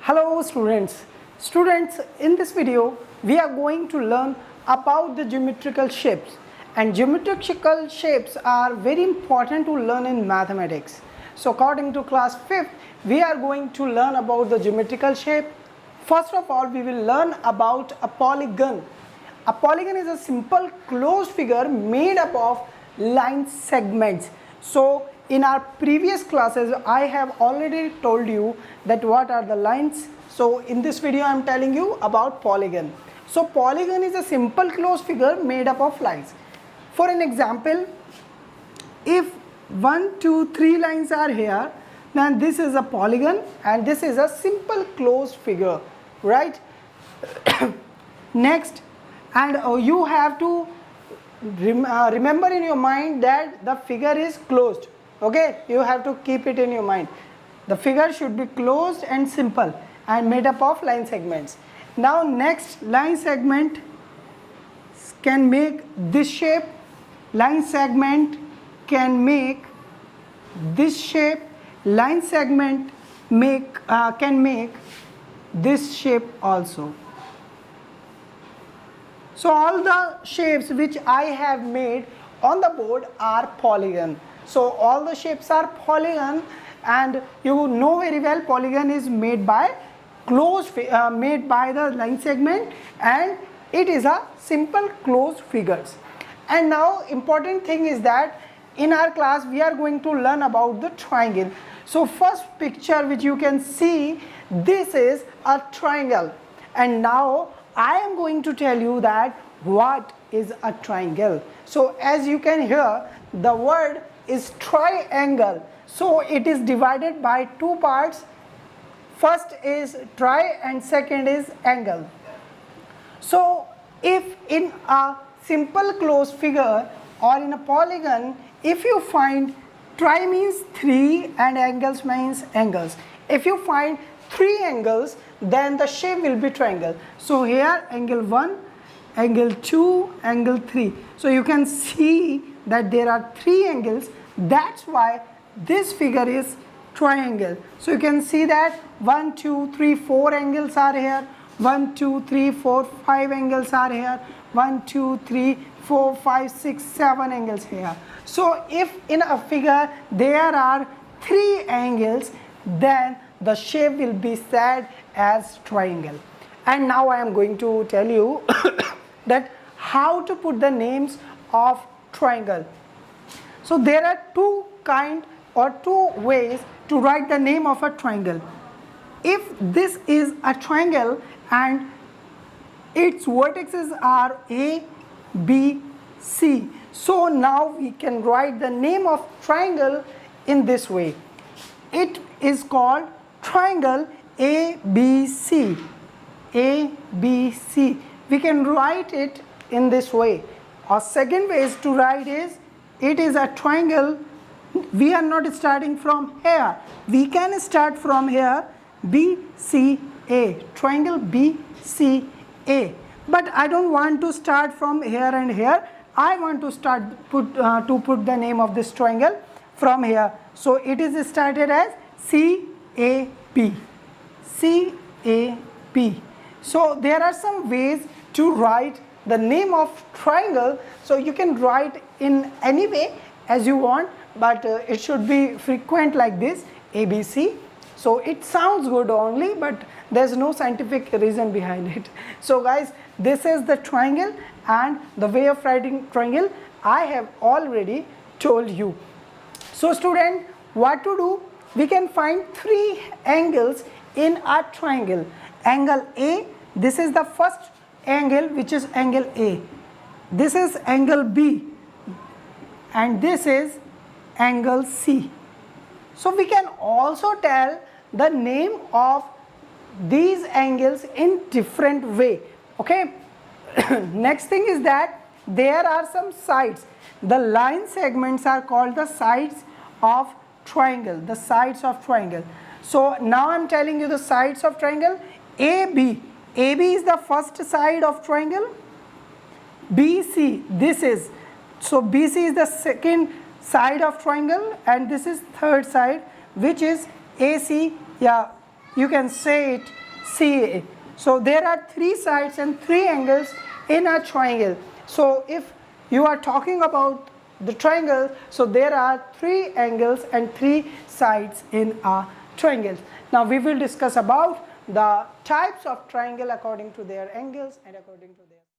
Hello students. Students, in this video we are going to learn about the geometrical shapes, and geometrical shapes are very important to learn in mathematics. So according to class 5th we are going to learn about the geometrical shape. First of all, we will learn about a polygon. A polygon is a simple closed figure made up of line segments. So in our previous classes I have already told you that what are the lines. So in this video I am telling you about polygon. So polygon is a simple closed figure made up of lines. For an example, if 1, 2, 3 lines are here, then this is a polygon and this is a simple closed figure, right? Next, and you have to remember in your mind that the figure is closed. Okay, you have to keep it in your mind. The figure should be closed and simple and made up of line segments. Now next, line segment can make this shape, line segment can make this shape, line segment can make this shape also. So all the shapes which I have made on the board are polygon. So all the shapes are polygon, and you know very well polygon is made by made by the line segment, and it is a simple closed figures. And now important thing is that in our class we are going to learn about the triangle. So first picture which you can see, this is a triangle, and now I am going to tell you that what is a triangle. So as you can hear, the word is triangle. So it is divided by two parts. First is tri and second is angle. So if in a simple closed figure or in a polygon, if you find tri means 3 and angles means angles. If you find 3 angles, then the shape will be triangle. So here angle 1, angle 2, angle 3. So you can see that there are 3 angles. That's why this figure is triangle. So you can see that 1, 2, 3, 4 angles are here. 1, 2, 3, 4, 5 angles are here. 1, 2, 3, 4, 5, 6, 7 angles here. So if in a figure there are 3 angles, then the shape will be said as triangle. And now I am going to tell you that how to put the names of triangle. So there are two ways to write the name of a triangle. If this is a triangle and its vertices are A, B, C, so now we can write the name of triangle in this way. It is called triangle ABC. ABC. We can write it in this way. Our second way is to write is, it is a triangle. We are not starting from here. We can start from here, BCA, triangle BCA. But I don't want to start from here and here. I want to put the name of this triangle from here. So it is started as CAP. CAP. So there are some ways to write the name of triangle. So you can write in any way as you want, but it should be frequent like this, ABC. So it sounds good only, but there's no scientific reason behind it. So guys, this is the triangle, and the way of writing triangle I have already told you. So student, what to do? We can find 3 angles in a triangle. Angle A, this is the first angle, which is angle A. This is angle B, and this is angle C. So we can also tell the name of these angles in different way. Okay. Next thing is that there are some sides. The line segments are called the sides of triangle. The sides of triangle. So now I am telling you the sides of triangle. AB. AB is the first side of triangle. BC, this is. So BC is the second side of triangle, and this is third side, which is AC. Yeah, you can say it CA. So there are 3 sides and 3 angles in a triangle. So if you are talking about the triangle, so there are 3 angles and 3 sides in a triangle. Now we will discuss about the types of triangle according to their angles and according to their